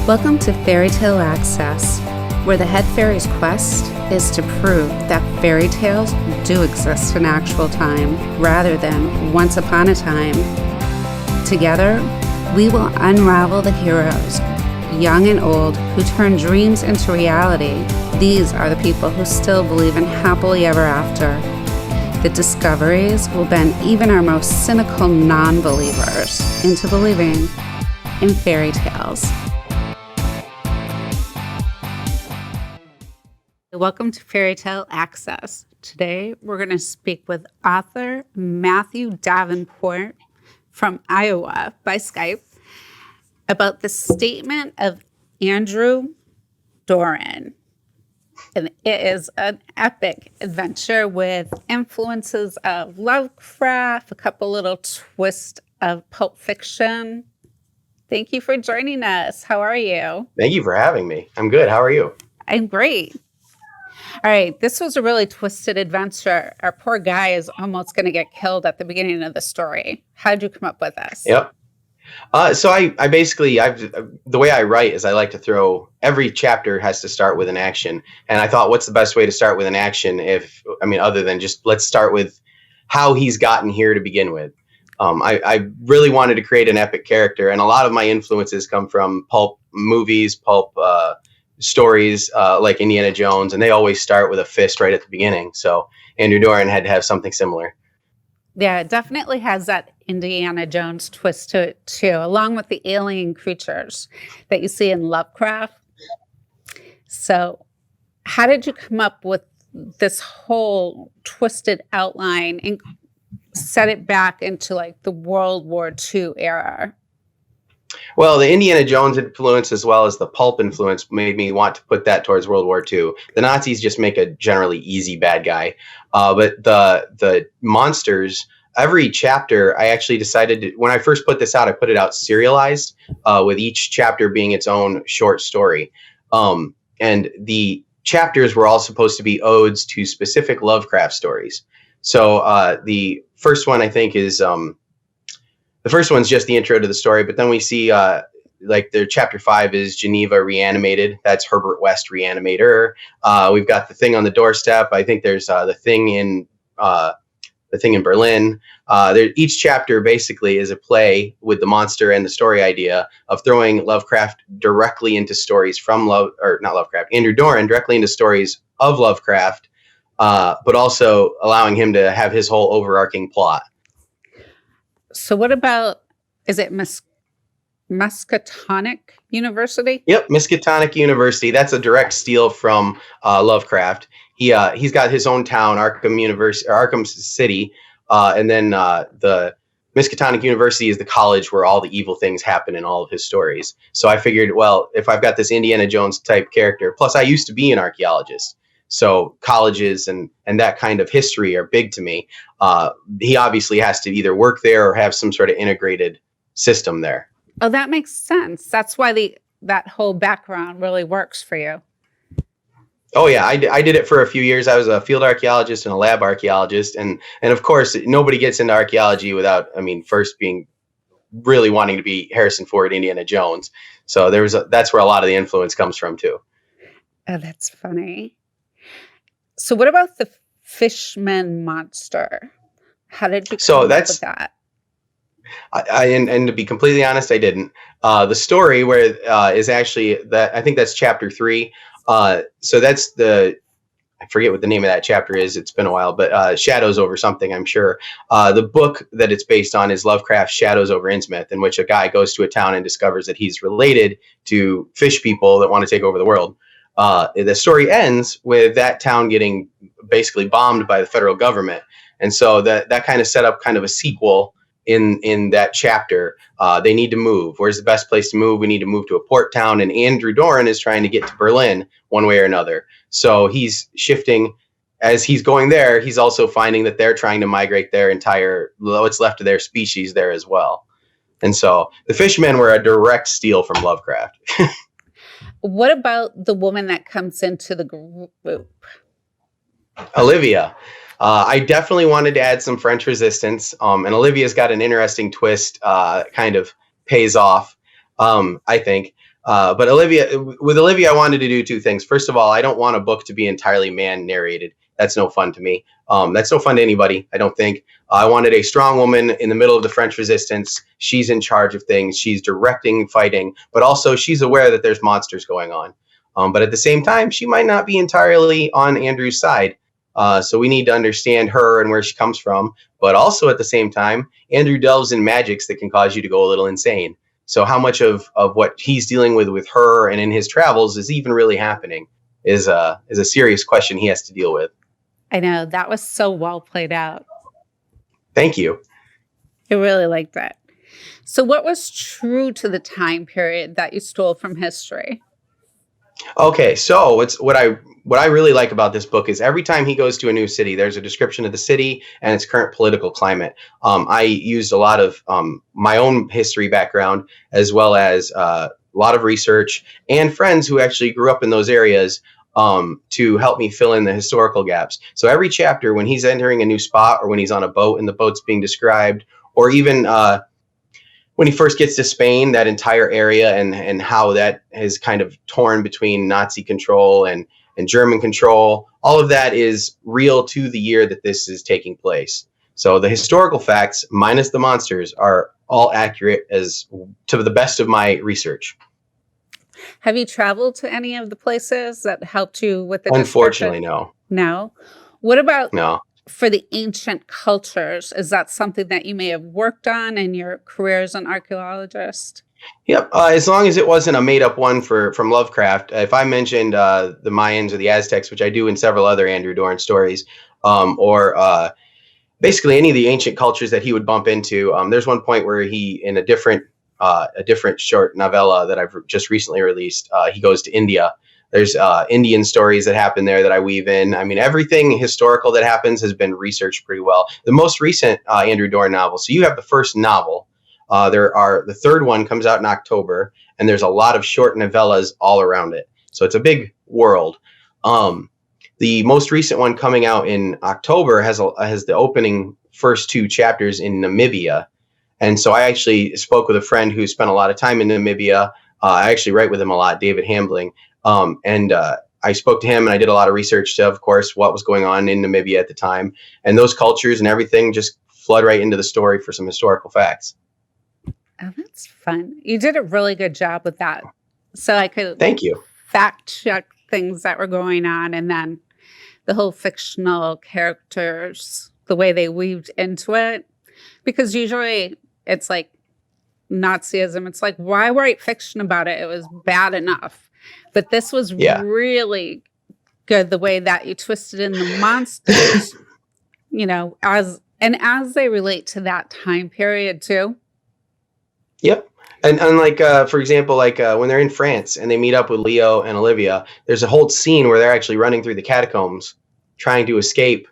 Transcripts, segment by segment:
Welcome to Fairy Tale Access, where the head fairy's quest is to prove that fairy tales do exist in actual time rather than once upon a time. Together, we will unravel the heroes, young and old, who turn dreams into reality. These are the people who still believe in happily ever after. The discoveries will bend even our most cynical non-believers into believing in fairy tales. Welcome to Fairy Tale Access. Today, we're going to speak with author Matthew Davenport from Iowa by Skype about the statement of Andrew Doran. And it is an epic adventure with influences of Lovecraft, a couple little twists of Pulp Fiction. Thank you for joining us. How are you? Thank you for having me. I'm good. How are you? I'm great. All right, this was a really twisted adventure. Our poor guy is almost going to get killed at the beginning of the story. How did you come up with this? Yep. So I basically, the way I write is I like to throw, every chapter has to start with an action. And I thought, what's the best way to start with an action other than just let's start with how he's gotten here to begin with. I really wanted to create an epic character, and a lot of my influences come from pulp movies, pulp stories like Indiana Jones, and they always start with a fist right at the beginning. So Andrew Doran had to have something similar. Yeah, it definitely has that Indiana Jones twist to it too, along with the alien creatures that you see in Lovecraft. So how did you come up with this whole twisted outline and set it back into like the World War II era? Well, the Indiana Jones influence as well as the pulp influence made me want to put that towards World War II. The Nazis just make a generally easy bad guy. But the monsters, every chapter, I actually decided to, when I first put this out, I put it out serialized with each chapter being its own short story. And the chapters were all supposed to be odes to specific Lovecraft stories. So the first one, I think, is... the first one's just the intro to the story, but then we see their chapter 5 is Geneva Reanimated. That's Herbert West Reanimator. We've got The Thing on the Doorstep. I think there's the thing in Berlin. Each chapter basically is a play with the monster and the story idea of throwing Lovecraft directly into stories from Andrew Doran directly into stories of Lovecraft, but also allowing him to have his whole overarching plot. So what about, is it Miskatonic University? Yep, Miskatonic University. That's a direct steal from Lovecraft. He's got his own town, Arkham City, and then the Miskatonic University is the college where all the evil things happen in all of his stories. So I figured, well, if I've got this Indiana Jones type character, plus I used to be an archaeologist, so colleges and that kind of history are big to me. He obviously has to either work there or have some sort of integrated system there. Oh, that makes sense. That's why that whole background really works for you. Oh, yeah. I did it for a few years. I was a field archaeologist and a lab archaeologist. And of course, nobody gets into archaeology without, first being really wanting to be Harrison Ford, Indiana Jones. So that's where a lot of the influence comes from, too. Oh, that's funny. So what about the Fishman Monster? How did you come up with that? And to be completely honest, I didn't. The story where is actually that, I think that's chapter 3. So that's I forget what the name of that chapter is. It's been a while, but Shadows Over Something, I'm sure. The book that it's based on is Lovecraft's Shadows Over Innsmouth, in which a guy goes to a town and discovers that he's related to fish people that want to take over the world. The story ends with that town getting basically bombed by the federal government. And so that kind of set up kind of a sequel in that chapter. They need to move. Where's the best place to move? We need to move to a port town. And Andrew Doran is trying to get to Berlin one way or another. So he's shifting. As he's going there, he's also finding that they're trying to migrate their entire, what's left of their species there as well. And so the fishermen were a direct steal from Lovecraft. What about the woman that comes into the group? Olivia. I definitely wanted to add some French resistance. And Olivia's got an interesting twist, kind of pays off, I think. But with Olivia, I wanted to do two things. First of all, I don't want a book to be entirely man narrated. That's no fun to me. That's no fun to anybody, I don't think. I wanted a strong woman in the middle of the French Resistance. She's in charge of things. She's directing fighting, but also she's aware that there's monsters going on. But at the same time, she might not be entirely on Andrew's side. So we need to understand her and where she comes from. But also at the same time, Andrew delves in magics that can cause you to go a little insane. So how much of what he's dealing with her and in his travels is even really happening is a serious question he has to deal with. I know, that was so well played out. Thank you. I really liked that. So what was true to the time period that you stole from history? Okay, so it's what I really like about this book is every time he goes to a new city, there's a description of the city and its current political climate. I used a lot of my own history background, as well as a lot of research and friends who actually grew up in those areas to help me fill in the historical gaps. So every chapter, when he's entering a new spot or when he's on a boat and the boat's being described, or even when he first gets to Spain, that entire area and how that is kind of torn between Nazi control and German control, all of that is real to the year that this is taking place. So the historical facts, minus the monsters, are all accurate as to the best of my research. Have you traveled to any of the places that helped you with the Unfortunately, description? no. No? What about No. for the ancient cultures? Is that something that you may have worked on in your career as an archaeologist? Yep. As long as it wasn't a made-up one from Lovecraft. If I mentioned the Mayans or the Aztecs, which I do in several other Andrew Doran stories, or basically any of the ancient cultures that he would bump into. There's one point where he, in a different short novella that I've just recently released, he goes to India. There's Indian stories that happen there that I weave in. I mean, everything historical that happens has been researched pretty well. The most recent Andrew Doran novel. So you have the first novel. The third one comes out in October, and there's a lot of short novellas all around it. So it's a big world. The most recent one coming out in October has the opening first two chapters in Namibia. And so I actually spoke with a friend who spent a lot of time in Namibia. I actually write with him a lot, David Hambling. And I spoke to him and I did a lot of research to, of course, what was going on in Namibia at the time. And those cultures and everything just flood right into the story for some historical facts. Oh, that's fun. You did a really good job with that. So I could Thank you. fact check things that were going on, and then the whole fictional characters, the way they weaved into it. Because usually it's like Nazism. It's like, why write fiction about it? It was bad enough. But this was really good, the way that you twisted in the monsters, as they relate to that time period too. Yep. And like, for example, like when they're in France and they meet up with Leo and Olivia, there's a whole scene where they're actually running through the catacombs trying to escape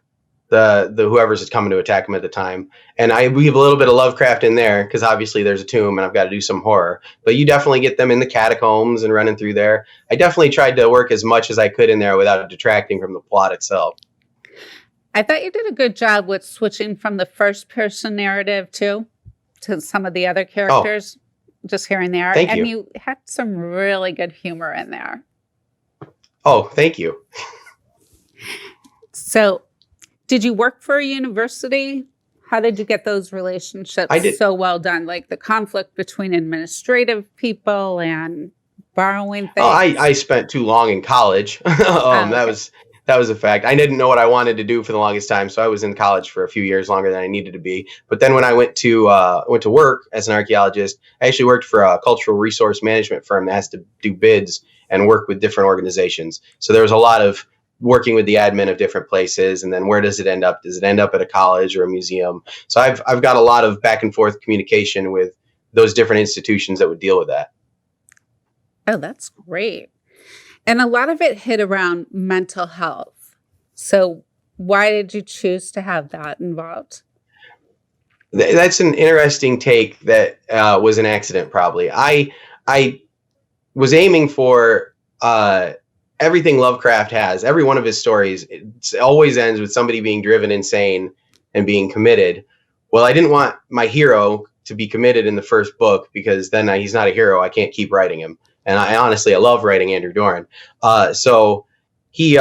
the whoever's coming to attack them at the time. And I weave a little bit of Lovecraft in there because obviously there's a tomb and I've got to do some horror. But you definitely get them in the catacombs and running through there. I definitely tried to work as much as I could in there without detracting from the plot itself. I thought you did a good job with switching from the first person narrative too to some of the other characters, just here and there. Thank you. And you had some really good humor in there. Oh, thank you. So, did you work for a university? How did you get those relationships so well done? Like the conflict between administrative people and borrowing things? Oh, I spent too long in college. Okay. That was a fact. I didn't know what I wanted to do for the longest time, so I was in college for a few years longer than I needed to be. But then when I went to work as an archaeologist, I actually worked for a cultural resource management firm that has to do bids and work with different organizations. So there was a lot of working with the admin of different places, and then where does it end up? Does it end up at a college or a museum? So I've got a lot of back and forth communication with those different institutions that would deal with that. Oh, that's great. And a lot of it hit around mental health. So why did you choose to have that involved? That's an interesting take that was an accident, probably. I was aiming for everything Lovecraft has. Every one of his stories, it always ends with somebody being driven insane and being committed. Well, I didn't want my hero to be committed in the first book because then he's not a hero. I can't keep writing him. And I love writing Andrew Doran. So he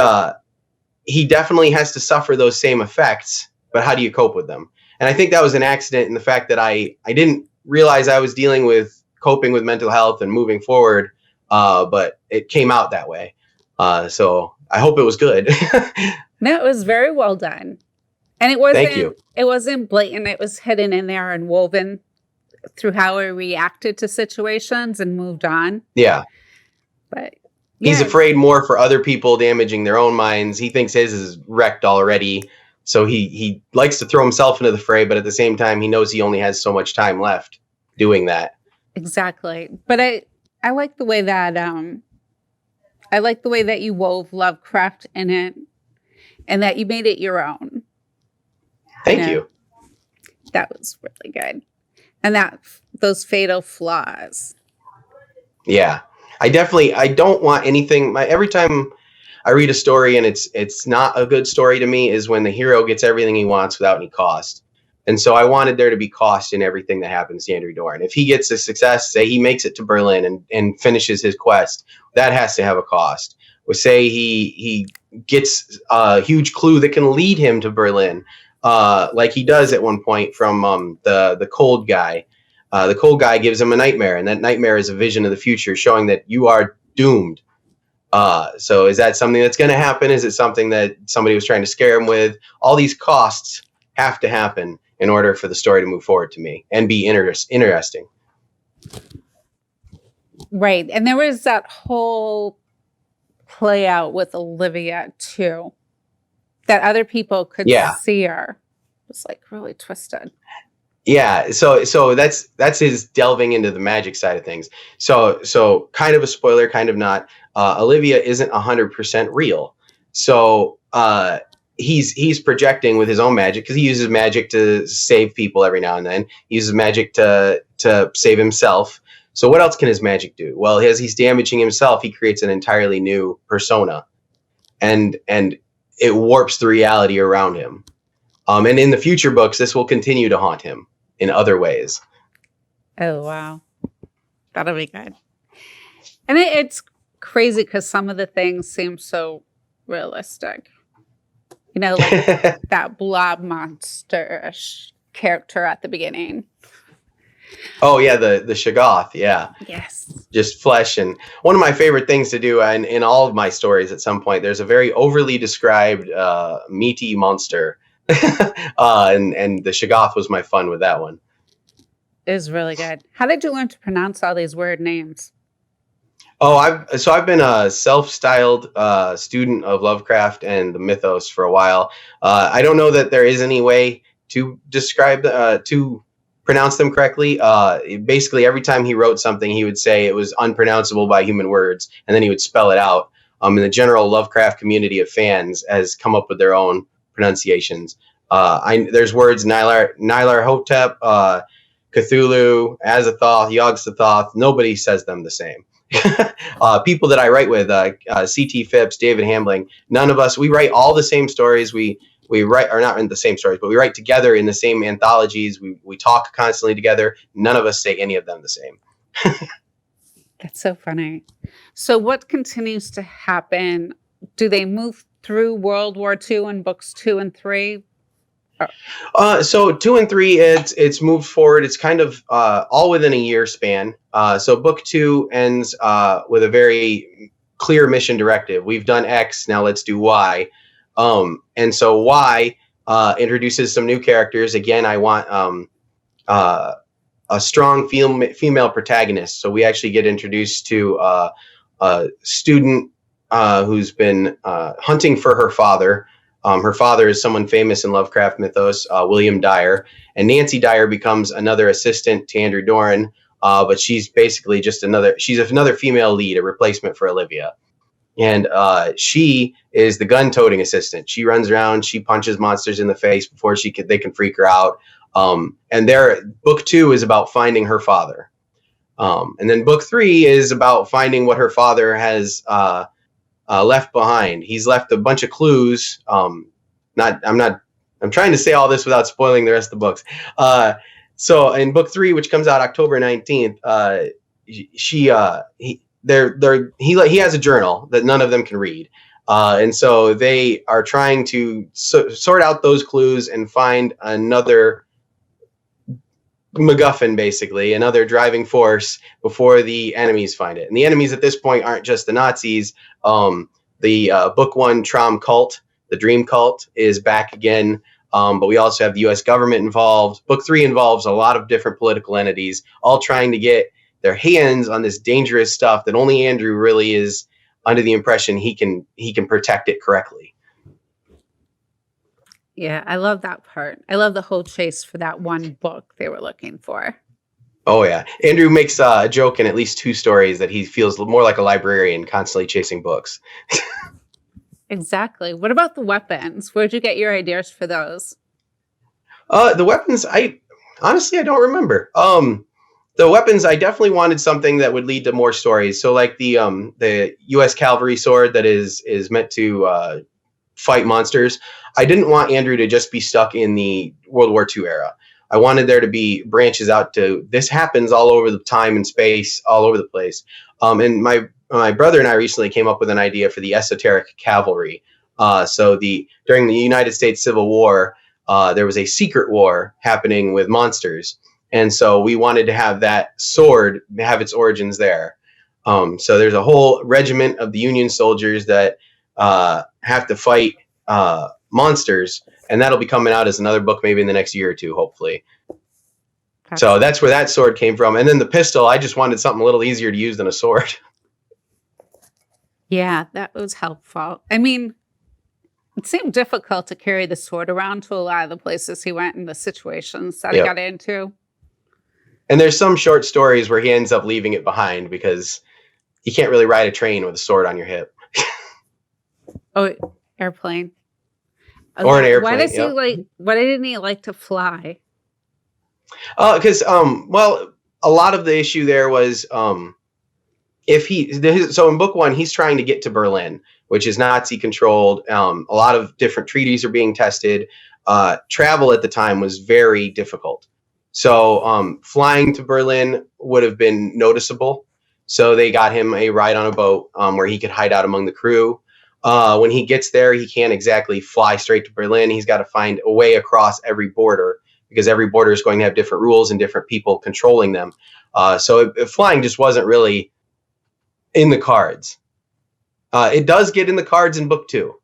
definitely has to suffer those same effects, but how do you cope with them? And I think that was an accident in the fact that I didn't realize I was dealing with coping with mental health and moving forward, but it came out that way. So I hope it was good. No, it was very well done. And Thank you. It wasn't blatant. It was hidden in there and woven through how he reacted to situations and moved on. Yeah. But he's afraid more for other people damaging their own minds. He thinks his is wrecked already. So he likes to throw himself into the fray, but at the same time, he knows he only has so much time left doing that. Exactly. But I like the way that you wove Lovecraft in it and that you made it your own. Thank you. That was really good. And those fatal flaws. Yeah. I don't want anything. Every time I read a story and it's not a good story to me is when the hero gets everything he wants without any cost. And so I wanted there to be cost in everything that happens to Andrew Doran. If he gets a success, say he makes it to Berlin and finishes his quest, that has to have a cost. Or say he gets a huge clue that can lead him to Berlin, like he does at one point from the cold guy. The cold guy gives him a nightmare, and that nightmare is a vision of the future showing that you are doomed. So is that something that's going to happen? Is it something that somebody was trying to scare him with? All these costs have to happen in order for the story to move forward to me and be interesting. Right. And there was that whole play out with Olivia too, that other people could see her. It was like really twisted. Yeah, so that's his delving into the magic side of things. So kind of a spoiler, kind of not. Olivia isn't 100% real. So he's projecting with his own magic because he uses magic to save people every now and then. He uses magic to save himself. So what else can his magic do? Well, as he's damaging himself, he creates an entirely new persona, and it warps the reality around him. And in the future books, this will continue to haunt him in other ways. Oh, wow. That'll be good. And it's crazy because some of the things seem so realistic. You know, like that blob monster-ish character at the beginning. Oh, yeah, the Shoggoth, yeah. Yes. Just flesh. And one of my favorite things to do in all of my stories at some point, there's a very overly described meaty monster. And the Shoggoth was my fun with that one. It was really good. How did you learn to pronounce all these weird names? Oh, I've been a self-styled student of Lovecraft and the mythos for a while. I don't know that there is any way to describe to pronounce them correctly. Basically, every time he wrote something, he would say it was unpronounceable by human words, and then he would spell it out. And the general Lovecraft community of fans has come up with their own pronunciations. There's words Nyarlathotep, Cthulhu, Azathoth, Yog-Sothoth. Nobody says them the same. People that I write with, C.T. Phipps, David Hambling, none of us, we write all the same stories. We write, or not in the same stories, but we write together in the same anthologies. We talk constantly together. None of us say any of them the same. That's so funny. So what continues to happen? Do they move through World War II in books 2 and 3? So 2 and 3, it's moved forward. It's kind of all within a year span. So book 2 ends with a very clear mission directive. We've done X, now let's do Y. And so Y introduces some new characters. Again, I want a strong female protagonist. So we actually get introduced to a student who's been hunting for her father. Her father is someone famous in Lovecraft mythos, William Dyer, and Nancy Dyer becomes another assistant to Andrew Doran, but she's basically just another female lead, a replacement for Olivia. And she is the gun-toting assistant. She runs around, she punches monsters in the face before they can freak her out. And book 2 is about finding her father. And then book 3 is about finding what her father has left behind. He's left a bunch of clues. I'm trying to say all this without spoiling the rest of the books. So in book 3, which comes out October 19th, he has a journal that none of them can read. And so they are trying to sort out those clues and find another MacGuffin, basically, another driving force before the enemies find it. And the enemies at this point aren't just the Nazis. The book one Trom cult, the Dream cult, is back again. But we also have the U.S. government involved. Book 3 involves a lot of different political entities, all trying to get their hands on this dangerous stuff that only Andrew really is under the impression he can protect it correctly. Yeah, I love that part. I love the whole chase for that one book they were looking for. Oh, yeah. Andrew makes a joke in at least 2 stories that he feels more like a librarian constantly chasing books. Exactly. What about the weapons? Where'd you get your ideas for those? The weapons, honestly, I don't remember. The weapons, I definitely wanted something that would lead to more stories. So like the U.S. cavalry sword that is meant to fight monsters. I didn't want Andrew to just be stuck in the World War II era. I wanted there to be branches out to this happens all over the time and space, all over the place. And my brother and I recently came up with an idea for the esoteric cavalry. So during the United States Civil War, there was a secret war happening with monsters. And so we wanted to have that sword have its origins there. So there's a whole regiment of the Union soldiers that have to fight monsters, and that'll be coming out as another book maybe in the next year or 2, hopefully. So that's where that sword came from. And then the pistol, I just wanted something a little easier to use than a sword. Yeah, that was helpful. I mean, it seemed difficult to carry the sword around to a lot of the places he went and the situations that he got into. And there's some short stories where he ends up leaving it behind because you can't really ride a train with a sword on your hip. Oh, airplane. Or an airplane. Why didn't he like to fly? Because well, a lot of the issue there was so in book 1 he's trying to get to Berlin, which is Nazi controlled. A lot of different treaties are being tested. Travel at the time was very difficult. So flying to Berlin would have been noticeable. So they got him a ride on a boat where he could hide out among the crew. When he gets there, he can't exactly fly straight to Berlin. He's got to find a way across every border because every border is going to have different rules and different people controlling them. So flying just wasn't really in the cards. It does get in the cards in book 2.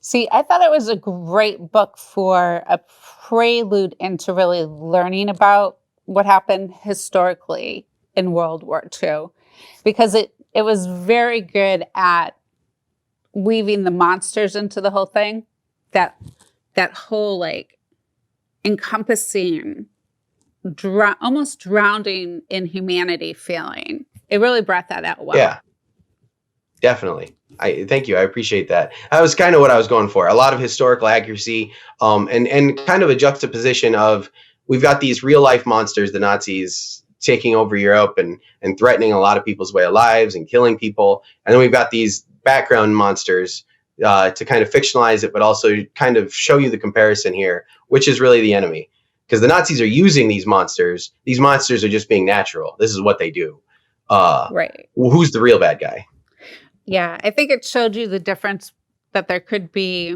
See, I thought it was a great book for a prelude into really learning about what happened historically in World War II, because it was very good at weaving the monsters into the whole thing. That whole like encompassing, almost drowning in humanity feeling. It really brought that out well. Yeah, definitely. Thank you. I appreciate that. That was kind of what I was going for. A lot of historical accuracy, and kind of a juxtaposition of we've got these real life monsters, the Nazis taking over Europe and threatening a lot of people's way of lives and killing people. And then we've got these background monsters to kind of fictionalize it, but also kind of show you the comparison here, which is really the enemy. Because the Nazis are using these monsters. These monsters are just being natural. This is what they do. Right. Who's the real bad guy? Yeah, I think it showed you the difference that there could be,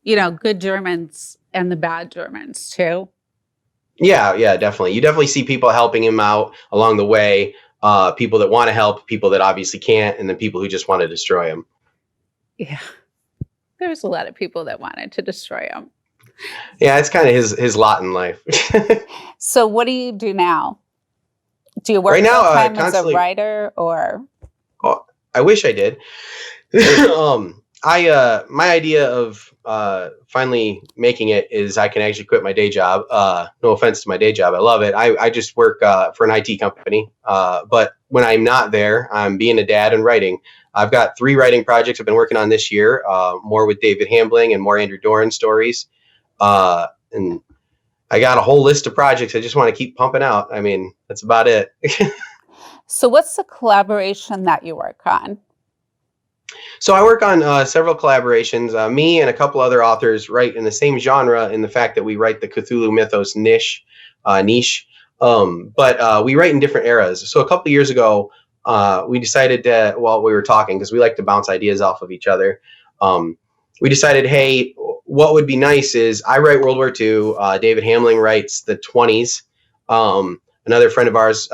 good Germans and the bad Germans too. Yeah, definitely. You definitely see people helping him out along the way. People that want to help, people that obviously can't, and then people who just want to destroy him. Yeah, there's a lot of people that wanted to destroy him. Yeah, it's kind of his lot in life. So what do you do now? Do you work right now, full-time as a writer or? Oh, I wish I did. My idea of finally making it is I can actually quit my day job. No offense to my day job. I love it. I just work for an IT company. But when I'm not there, I'm being a dad and writing. I've got 3 writing projects I've been working on this year, more with David Hambling and more Andrew Doran stories. And I got a whole list of projects I just want to keep pumping out. I mean, that's about it. So what's the collaboration that you work on? So I work on several collaborations. Me and a couple other authors write in the same genre in the fact that we write the Cthulhu mythos niche. But we write in different eras. So a couple of years ago, we decided that while we were talking, because we like to bounce ideas off of each other, we decided, hey, what would be nice is I write World War II. David Hamling writes the 20s. Another friend of ours,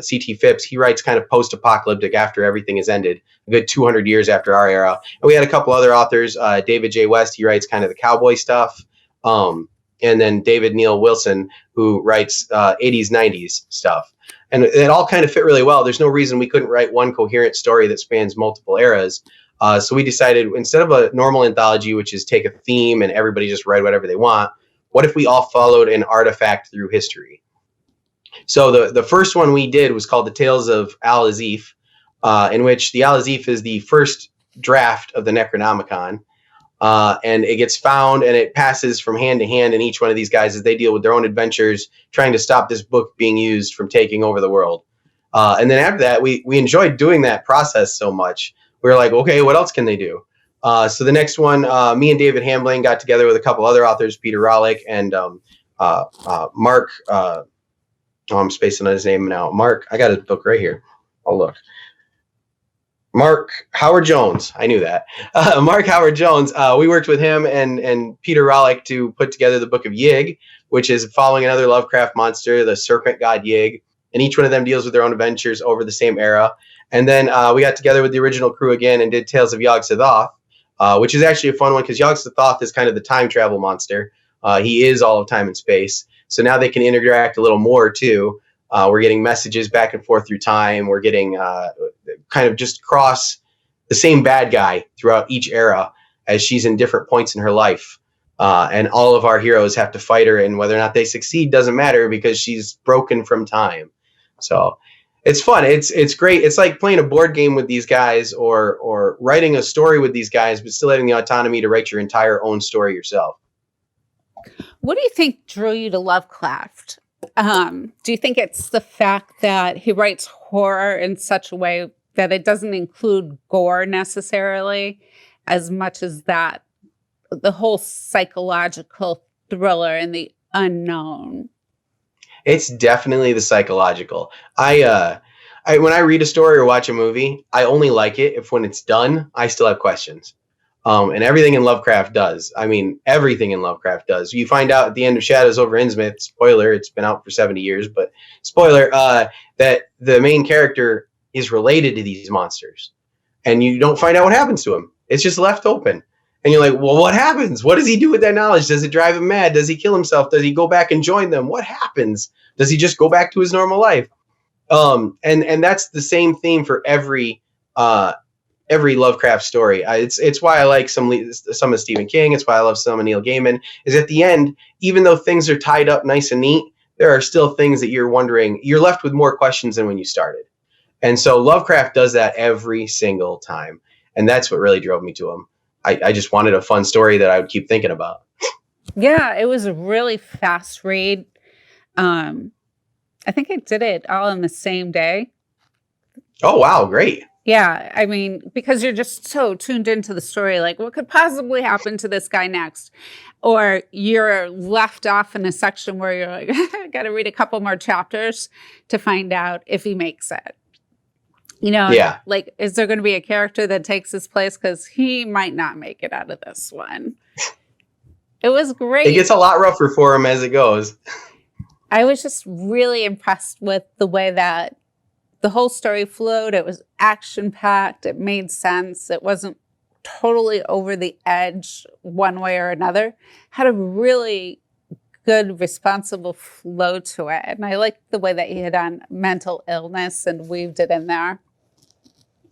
C.T. Phipps, he writes kind of post-apocalyptic after everything has ended, a good 200 years after our era. And we had a couple other authors. David J. West, he writes kind of the cowboy stuff. And then David Neil Wilson, who writes 80s, 90s stuff. And it all kind of fit really well. There's no reason we couldn't write one coherent story that spans multiple eras. So we decided, instead of a normal anthology, which is take a theme and everybody just write whatever they want, what if we all followed an artifact through history? So the first one we did was called the Tales of Al-Azif, in which the Al-Azif is the first draft of the Necronomicon. And it gets found and it passes from hand to hand in each one of these guys as they deal with their own adventures, trying to stop this book being used from taking over the world. And then after that, we enjoyed doing that process so much. We were like, okay, what else can they do? So the next one, me and David Hamling got together with a couple other authors, Peter Rawlik and Mark. I'm spacing on his name now. Mark, I got his book right here. I'll look. Mark Howard Jones. I knew that. Mark Howard Jones. We worked with him and Peter Rawlik to put together the Book of Yig, which is following another Lovecraft monster, the serpent god Yig. And each one of them deals with their own adventures over the same era. And then we got together with the original crew again and did Tales of Yog-Sothoth, which is actually a fun one because Yog-Sothoth is kind of the time travel monster. He is all of time and space. So now they can interact a little more too. We're getting messages back and forth through time. We're getting kind of just cross the same bad guy throughout each era as she's in different points in her life. And all of our heroes have to fight her, and whether or not they succeed doesn't matter because she's broken from time. So it's fun. It's great. It's like playing a board game with these guys or writing a story with these guys, but still having the autonomy to write your entire own story yourself. What do you think drew you to Lovecraft? Do you think it's the fact that he writes horror in such a way that it doesn't include gore necessarily, as much as that the whole psychological thriller and the unknown? It's definitely the psychological. I when I read a story or watch a movie, I only like it if when it's done, I still have questions. And everything in Lovecraft does. I mean, everything in Lovecraft does. You find out at the end of Shadows over Innsmouth, spoiler, it's been out for 70 years, but spoiler, that the main character is related to these monsters. And you don't find out what happens to him. It's just left open. And you're like, well, what happens? What does he do with that knowledge? Does it drive him mad? Does he kill himself? Does he go back and join them? What happens? Does he just go back to his normal life? And that's the same theme for every Lovecraft story. It's why I like some of Stephen King. It's why I love some of Neil Gaiman. Is at the end, even though things are tied up nice and neat, there are still things that you're wondering. You're left with more questions than when you started. And so Lovecraft does that every single time. And that's what really drove me to him. I just wanted a fun story that I would keep thinking about. Yeah, it was a really fast read. I think I did it all in the same day. Oh, wow. Great. Yeah, I mean, because you're just so tuned into the story, like what could possibly happen to this guy next? Or you're left off in a section where you're like, I got to read a couple more chapters to find out if he makes it. You know, yeah. Like, is there going to be a character that takes his place? Because he might not make it out of this one. It was great. It gets a lot rougher for him as it goes. I was just really impressed with the way that the whole story flowed. It was action-packed. It made sense. It wasn't totally over the edge one way or another. Had a really good, responsible flow to it. And I liked the way that he hit on mental illness and weaved it in there.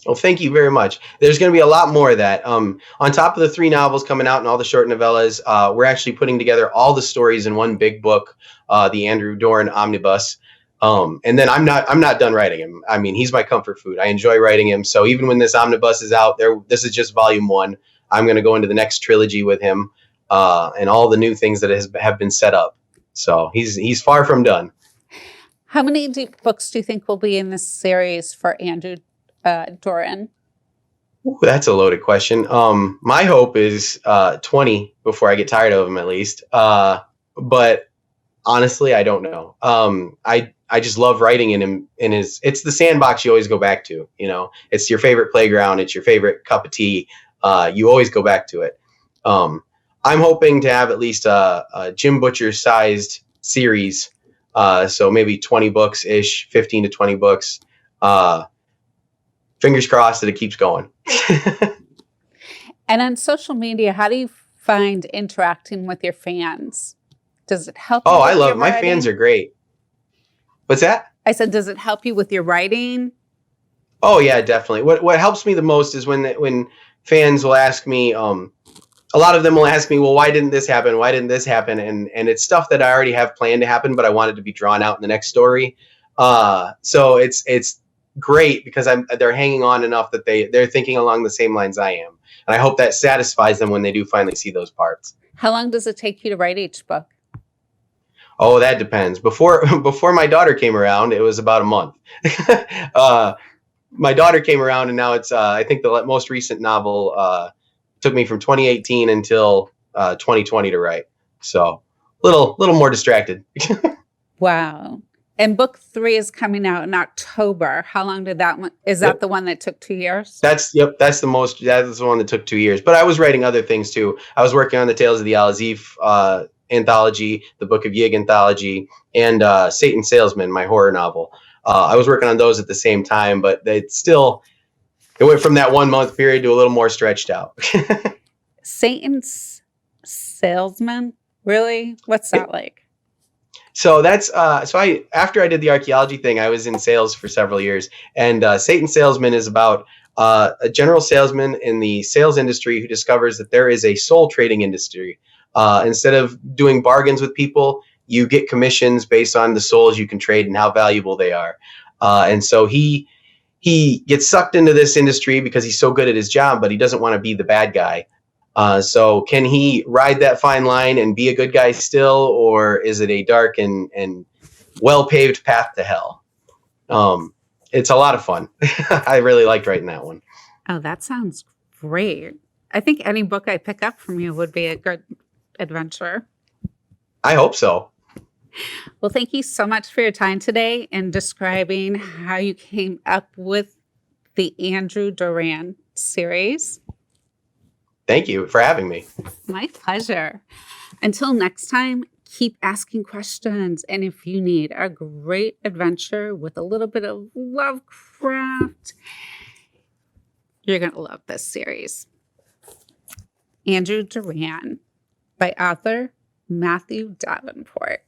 Well, thank you very much. There's going to be a lot more of that. On top of the 3 novels coming out and all the short novellas, we're actually putting together all the stories in one big book, the Andrew Doran Omnibus. And then I'm not done writing him. I mean, he's my comfort food. I enjoy writing him. So even when this omnibus is out there, this is just volume 1. I'm going to go into the next trilogy with him, and all the new things that have been set up. So he's far from done. How many books do you think will be in this series for Andrew Doran? Ooh, that's a loaded question. My hope is 20 before I get tired of him, at least. But Honestly, I don't know. I just love writing in him. In his, it's the sandbox you always go back to. You know, it's your favorite playground. It's your favorite cup of tea. You always go back to it. I'm hoping to have at least a Jim Butcher sized series. So maybe 20 books ish, 15 to 20 books. Fingers crossed that it keeps going. And on social media, how do you find interacting with your fans? Does it help you Oh, with I love your it. My writing? fans are great. What's that? I said, does it help you with your writing? Oh yeah, definitely. What helps me the most is when fans will ask me, a lot of them will ask me, well, why didn't this happen? Why didn't this happen? And it's stuff that I already have planned to happen, but I wanted to be drawn out in the next story. So it's great because they're hanging on enough that they're thinking along the same lines I am. And I hope that satisfies them when they do finally see those parts. How long does it take you to write each book? Oh, that depends. Before my daughter came around, it was about a month. My daughter came around, and now it's I think the most recent novel took me from 2018 until 2020 to write. So little more distracted. Wow. And book 3 is coming out in October. How long did that one? Is that the one that took 2 years? That's the one that took 2 years. But I was writing other things too. I was working on the Tales of Al-Azif anthology, the Book of Yig anthology, and Satan Salesman, my horror novel. I was working on those at the same time, but it went from that 1 month period to a little more stretched out. Satan's Salesman? Really? What's that like? So that's after I did the archaeology thing, I was in sales for several years, and Satan Salesman is about a general salesman in the sales industry who discovers that there is a soul trading industry. Instead of doing bargains with people, you get commissions based on the souls you can trade and how valuable they are. And so he gets sucked into this industry because he's so good at his job, but he doesn't want to be the bad guy. So can he ride that fine line and be a good guy still, or is it a dark and well-paved path to hell? It's a lot of fun. I really liked writing that one. Oh, that sounds great. I think any book I pick up from you would be a good adventure. I hope so. Well, thank you so much for your time today and describing how you came up with the Andrew Doran series. Thank you for having me. My pleasure. Until next time, keep asking questions. And if you need a great adventure with a little bit of Lovecraft, you're going to love this series. Andrew Doran by author Matthew Davenport.